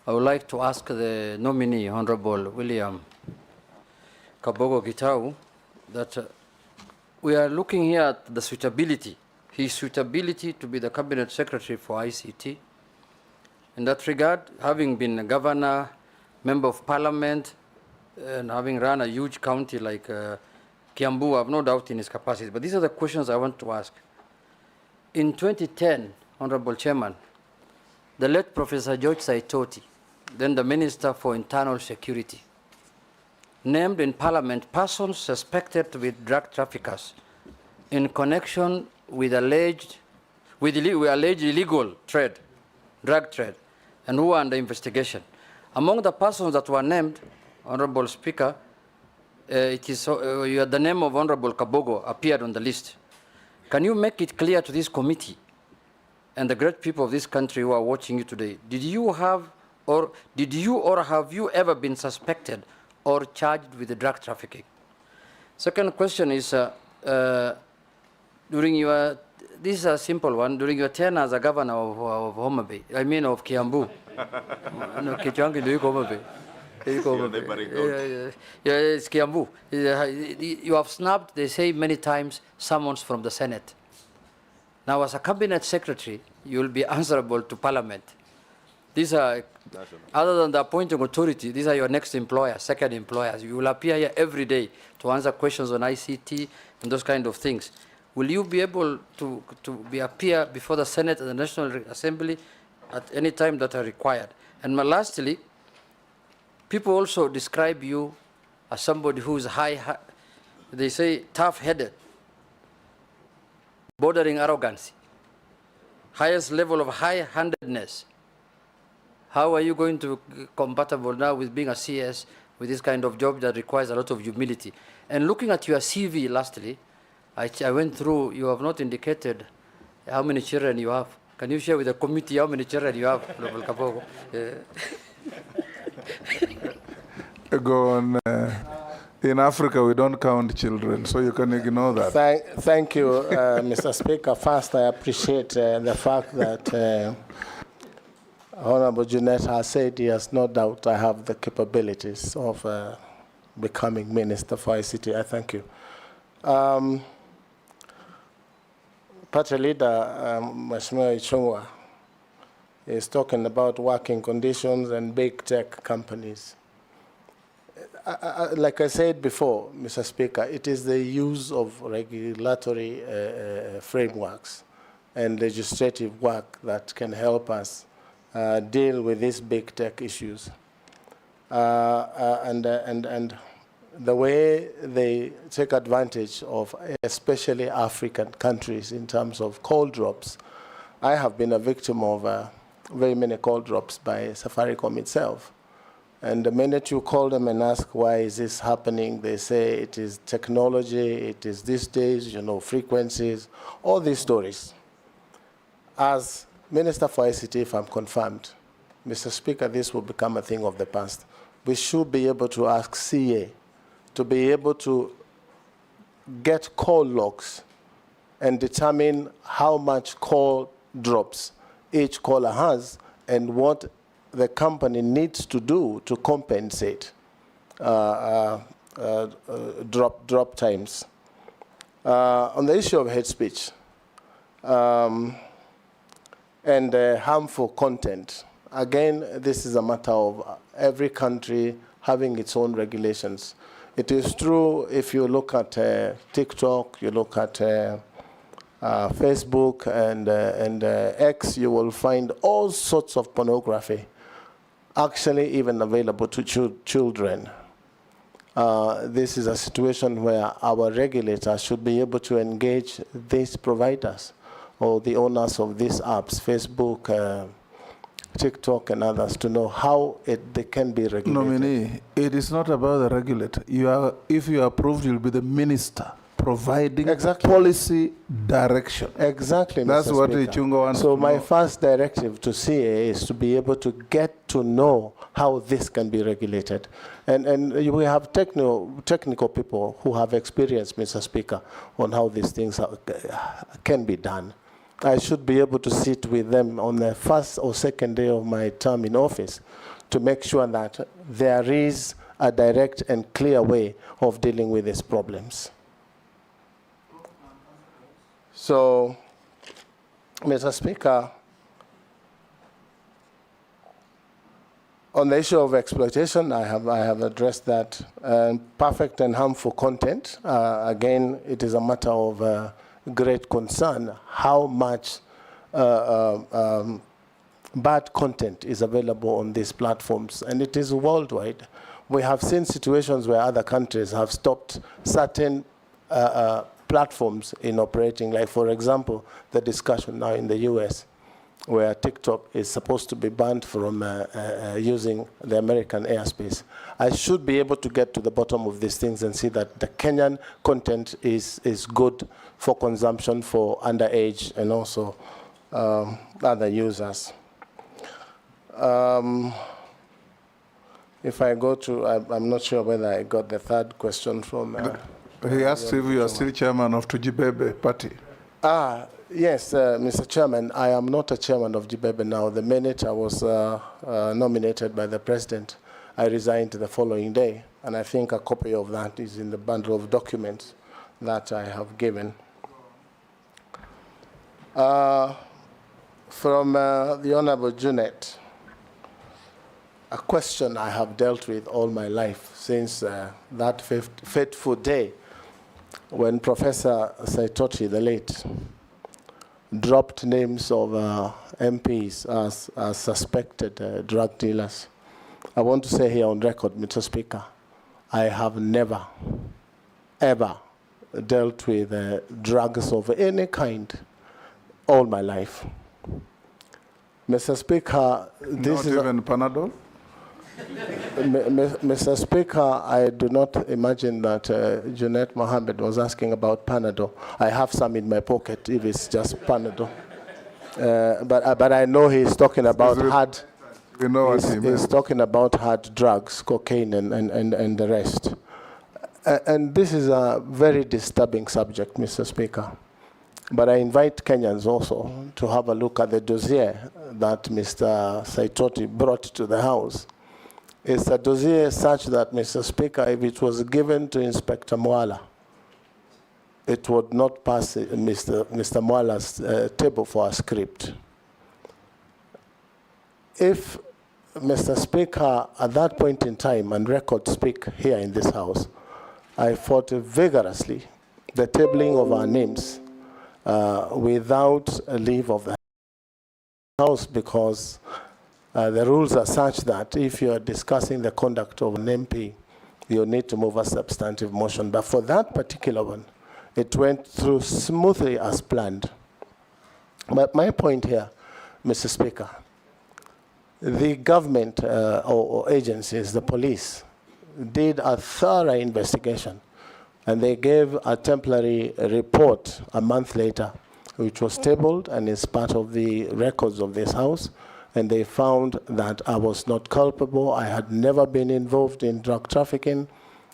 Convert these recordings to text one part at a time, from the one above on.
I would like to ask the nominee, Honorable William Kabogo Gitau, that we are looking here at the suitability, his suitability to be the Cabinet Secretary for ICT. In that regard, having been a governor, member of parliament, and having run a huge county like Kiambu, I have no doubt in his capacity. But these are the questions I want to ask. In 2010, Honorable Chairman, the late Professor George Saitoti, then the Minister for Internal Security, named in Parliament persons suspected to be drug traffickers in connection with alleged illegal trade, drug trade, and who are under investigation. Among the persons that were named, Honorable Speaker, the name of Honorable Kabogo appeared on the list. Can you make it clear to this committee and the great people of this country who are watching you today, did you or have you ever been suspected or charged with drug trafficking? Second question is, this is a simple one, during your tenure as a governor of Mohamed, I mean of Kiambu. No, Kichwangi, do you Homa Bay? Yeah, it's Kiambu. You have snapped, they say many times, summons from the Senate. Now, as a cabinet secretary, you will be answerable to Parliament. These are, other than the appointing authority, these are your next employers, second employers. You will appear here every day to answer questions on ICT and those kind of things. Will you be able to appear before the Senate and the National Assembly at any time that are required? And lastly, people also describe you as somebody who is they say tough-headed, bordering arrogancy, highest level of high-handedness. How are you going to be compatible now with being a CS with this kind of job that requires a lot of humility? And looking at your CV, lastly, I went through, you have not indicated how many children you have. Can you share with the committee how many children you have, Honorable Kabogo? Go on. In Africa, we don't count children, so you can ignore that. Thank you, Mr. Speaker. First, I appreciate the fact that Honorable Junet has said he has no doubt I have the capabilities of becoming Minister for ICT. I thank you. Party leader, Mheshimiwa Ichung'wah, is talking about working conditions and big tech companies. Like I said before, Mr. Speaker, it is the use of regulatory frameworks and legislative work that can help us deal with these big tech issues. And the way they take advantage of especially African countries in terms of call drops. I have been a victim of very many call drops by Safaricom itself. And the minute you call them and ask why is this happening, they say it is technology, it is these days, you know, frequencies, all these stories. As Minister for ICT, if I'm confirmed, Mr. Speaker, this will become a thing of the past. We should be able to ask CA to be able to get call logs and determine how much call drops each caller has and what the company needs to do to compensate drop times. On the issue of hate speech and harmful content, again, this is a matter of every country having its own regulations. It is true if you look at TikTok, you look at Facebook and X, you will find all sorts of pornography, actually even available to children. This is a situation where our regulators should be able to engage these providers or the owners of these apps, Facebook, TikTok and others, to know how they can be regulated. Nominee, it is not about the regulator. If you are approved, you'll be the minister providing policy direction. Exactly, That's Mr. what Ichung'wah wants. So my first directive to CA is to be able to get to know how this can be regulated. And we have technical people who have experience, Mr. Speaker, on how these things can be done. I should be able to sit with them on the first or second day of my term in office to make sure that there is a direct and clear way of dealing with these problems. So, Mr. Speaker, on the issue of exploitation, I have addressed that. Perfect and harmful content, again, it is a matter of great concern how much bad content is available on these platforms, and it is worldwide. We have seen situations where other countries have stopped certain platforms in operating, like for example, the discussion now in the US, where TikTok is supposed to be banned from using the American airspace. I should be able to get to the bottom of these things and see that the Kenyan content is good for consumption for underage and also other users. If I go to, I'm not sure whether I got the third question from... he asked if you are still chairman of Tujibebe party. Yes, Mr. Chairman, I am not a chairman of Jibebe now. The minute I was nominated by the president, I resigned the following day. And I think a copy of that is in the bundle of documents that I have given. From the Honorable Junet, a question I have dealt with all my life since that fateful day when Professor Saitoti, the late, dropped names of MPs as suspected drug dealers. I want to say here on record, Mr. Speaker, I have never, ever dealt with drugs of any kind all my life. Mr. Speaker, this is... Not even Panadol? Mr. Speaker, I do not imagine that Junet Mohamed was asking about Panadol. I have some in my pocket if it's just Panadol. But I know he's talking about hard... You know what he meant. He's talking about hard drugs, cocaine and the rest. And this is a very disturbing subject, Mr. Speaker. But I invite Kenyans also to have a look at the dossier that Mr. Saitoti brought to the House. It's a dossier such that, Mr. Speaker, if it was given to Inspector Mwala, it would not pass Mr. Mwala's table for a script. If, Mr. Speaker, at that point in time, and records speak here in this House, I fought vigorously the tabling of our names without a leave of the House, because the rules are such that if you are discussing the conduct of an MP, you need to move a substantive motion. But for that particular one, it went through smoothly as planned. But my point here, Mr. Speaker, the government or agencies, the police, did a thorough investigation, and they gave a temporary report a month later, which was tabled and is part of the records of this House. And they found that I was not culpable. I had never been involved in drug trafficking,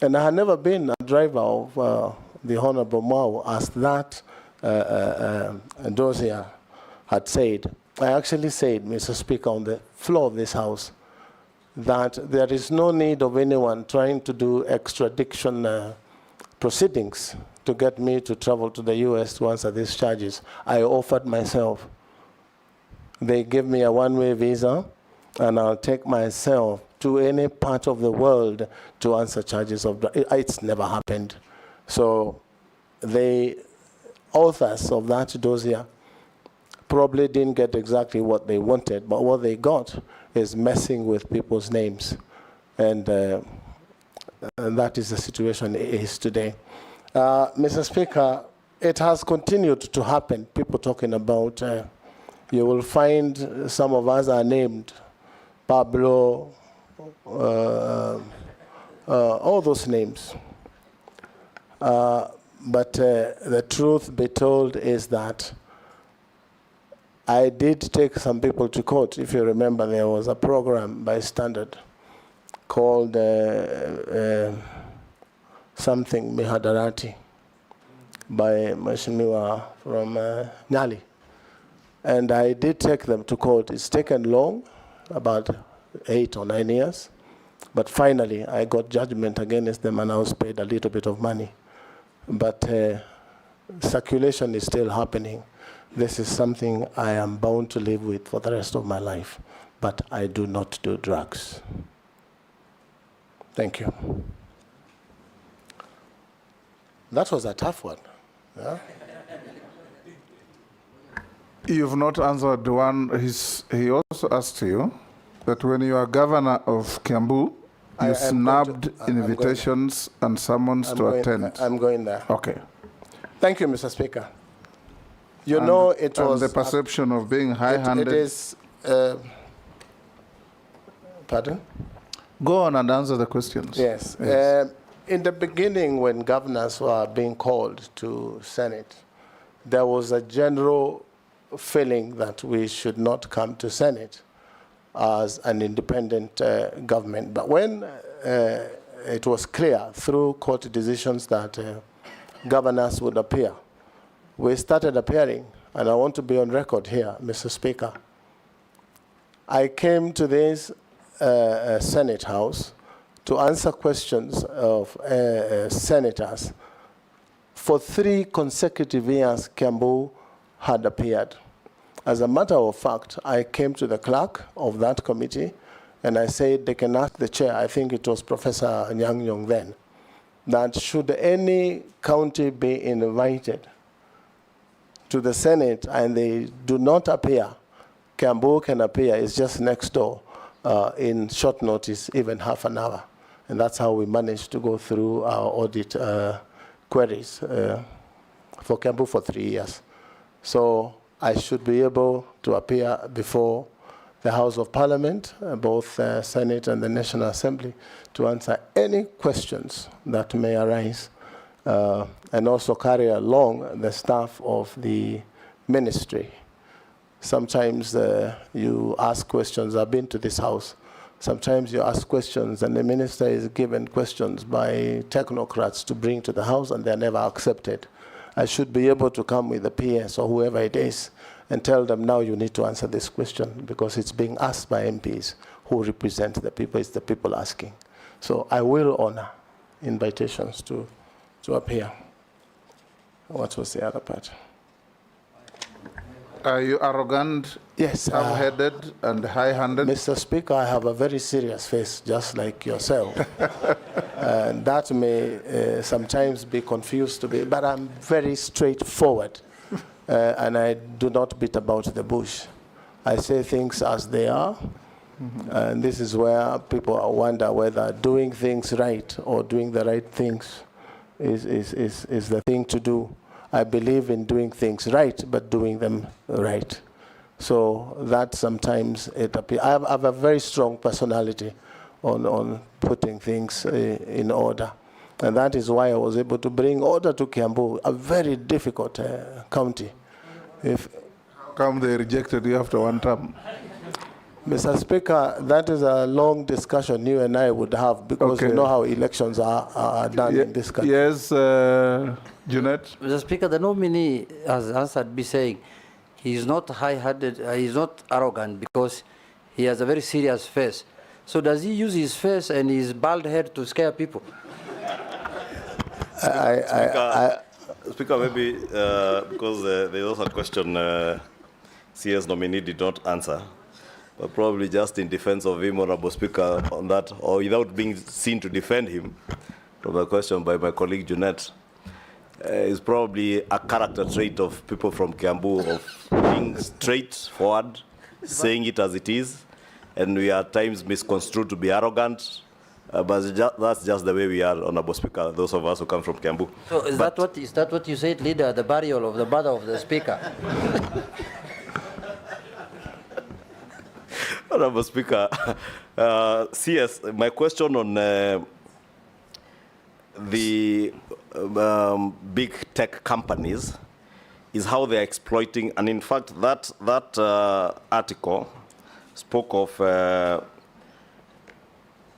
and I had never been a driver of the Honorable Mao, as that dossier had said. I actually said, Mr. Speaker, on the floor of this House, that there is no need of anyone trying to do extradition proceedings to get me to travel to the US to answer these charges. I offered myself. They gave me a one-way visa, and I'll take myself to any part of the world to answer charges of drugs. It's never happened. So the authors of that dossier probably didn't get exactly what they wanted, but what they got is messing with people's names. And that is the situation it is today. Mr. Speaker, it has continued to happen. People talking about... you will find some of us are named Pablo, all those names. But the truth be told is that I did take some people to court. If you remember, there was a program by Standard called something Mihadarati by Mheshimiwa from Nyali. And I did take them to court. It's taken long, about 8 or 9 years. But finally, I got judgment against them, and I was paid a little bit of money. But circulation is still happening. This is something I am bound to live with for the rest of my life. But I do not do drugs. Thank you. That was a tough one. Yeah? You've not answered one. He also asked you that when you are governor of Kiambu, you snubbed invitations and summons to attend. I'm going there. Okay. Thank you, Mr. Speaker. You know, it was the perception of being high-handed. It is. Pardon? Go on and answer the questions. Yes. In the beginning, when governors were being called to Senate, there was a general feeling that we should not come to Senate as an independent government. But when it was clear through court decisions that governors would appear, we started appearing. And I want to be on record here, Mr. Speaker. I came to this Senate House to answer questions of senators. For 3 consecutive years, Kiambu had appeared. As a matter of fact, I came to the clerk of that committee and I said they can ask the chair, I think it was Professor Nyang Nyong then, that should any county be invited to the Senate and they do not appear, Kiambu can appear. It's just next door in short notice, even half an hour. And that's how we managed to go through our audit queries for Kiambu for 3 years. So I should be able to appear before the House of Parliament, both Senate and the National Assembly, to answer any questions that may arise, and also carry along the staff of the ministry. Sometimes you ask questions. I've been to this house. Sometimes you ask questions and the minister is given questions by technocrats to bring to the house and they're never accepted. I should be able to come with the PS or whoever it is and tell them, now you need to answer this question because it's being asked by MPs who represent the people. It's the people asking. So I will honor invitations to appear. What was the other part? Are you arrogant, yes, hard-headed, and high-handed? Mr. Speaker, I have a very serious face, just like yourself. And that may sometimes be confused to be, but I'm very straightforward. And I do not beat about the bush. I say things as they are. And this is where people wonder whether doing things right or doing the right things is the thing to do. I believe in doing things right, but doing them right. So that sometimes it appears. I have a very strong personality on putting things in order. And that is why I was able to bring order to Kiambu, a very difficult county. How come they rejected you after 1 term? Mr. Speaker, that is a long discussion you and I would have because you know how elections are done in this country. Yes, Junet? Mr. Speaker, the nominee has answered by saying he is not high-handed, he is not arrogant because he has a very serious face. So does he use his face and his bald head to scare people? Speaker, maybe because there's also a question CS nominee did not answer. But probably just in defense of him, Honorable Speaker, on that, or without being seen to defend him, from a question by my colleague Junet, is probably a character trait of people from Kiambu of being straightforward, saying it as it is, and we are at times misconstrued to be arrogant, but that's just the way we are, Honorable Speaker, those of us who come from Kiambu. So is that what you said, leader, the burial of the mother of the Speaker? Honorable Speaker, CS, my question on the big tech companies is how they're exploiting, and in fact, that article spoke of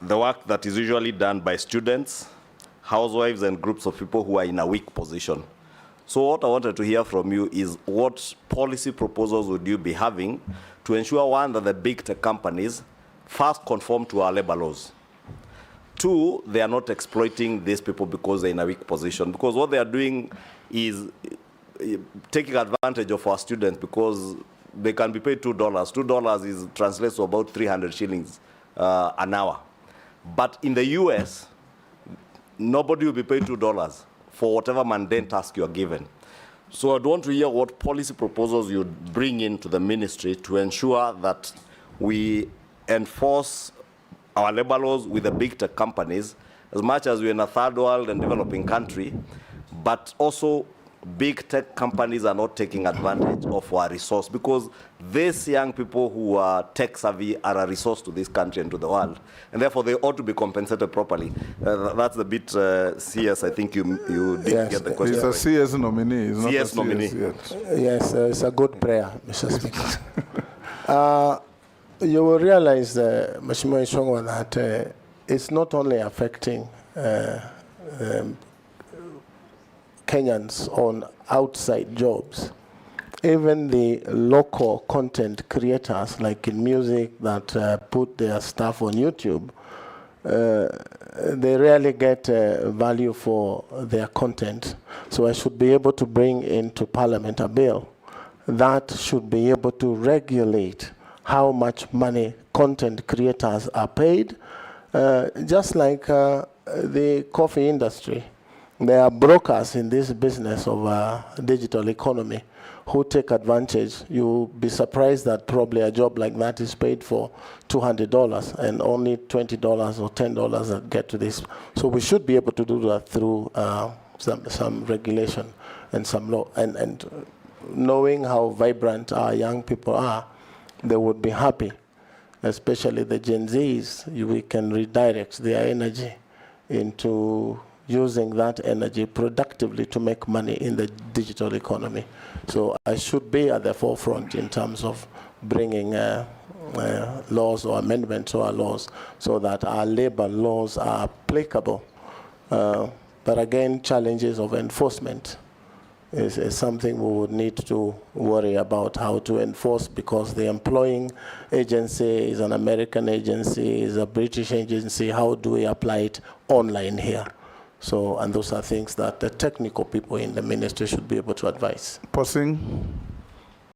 the work that is usually done by students, housewives, and groups of people who are in a weak position. So what I wanted to hear from you is what policy proposals would you be having to ensure, one, that the big tech companies first conform to our labor laws. Two, they are not exploiting these people because they're in a weak position. Because what they are doing is taking advantage of our students because they can be paid $2. $2 translates to about 300 shillings an hour. But in the US, nobody will be paid $2 for whatever mundane task you are given. So I'd want to hear what policy proposals you'd bring into the ministry to ensure that we enforce our labor laws with the big tech companies, as much as we're in a third world and developing country, but also big tech companies are not taking advantage of our resource, because these young people who are tech savvy are a resource to this country and to the world, and therefore they ought to be compensated properly. That's the bit CS, I think you didn't get the question. He's a CS nominee. He's not CS a nominee. CS yet. Yes, it's a good prayer, Mr. Speaker. You will realize, Mheshimiwa Ishongwa, that it's not only affecting Kenyans on outside jobs. Even the local content creators, like in music, that put their stuff on YouTube, they rarely get value for their content. So I should be able to bring into Parliament a bill that should be able to regulate how much money content creators are paid, just like the coffee industry. There are brokers in this business of digital economy who take advantage. You'll be surprised that probably a job like that is paid for $200 and only $20 or $10 that get to this. So we should be able to do that through some regulation and some law. And knowing how vibrant our young people are, they would be happy, especially the Gen Zs. We can redirect their energy into using that energy productively to make money in the digital economy. So I should be at the forefront in terms of bringing laws or amendments to our laws so that our labor laws are applicable. But again, challenges of enforcement is something we would need to worry about how to enforce, because the employing agency is an American agency, is a British agency. How do we apply it online here? So, and those are things that the technical people in the ministry should be able to advise. Pausing.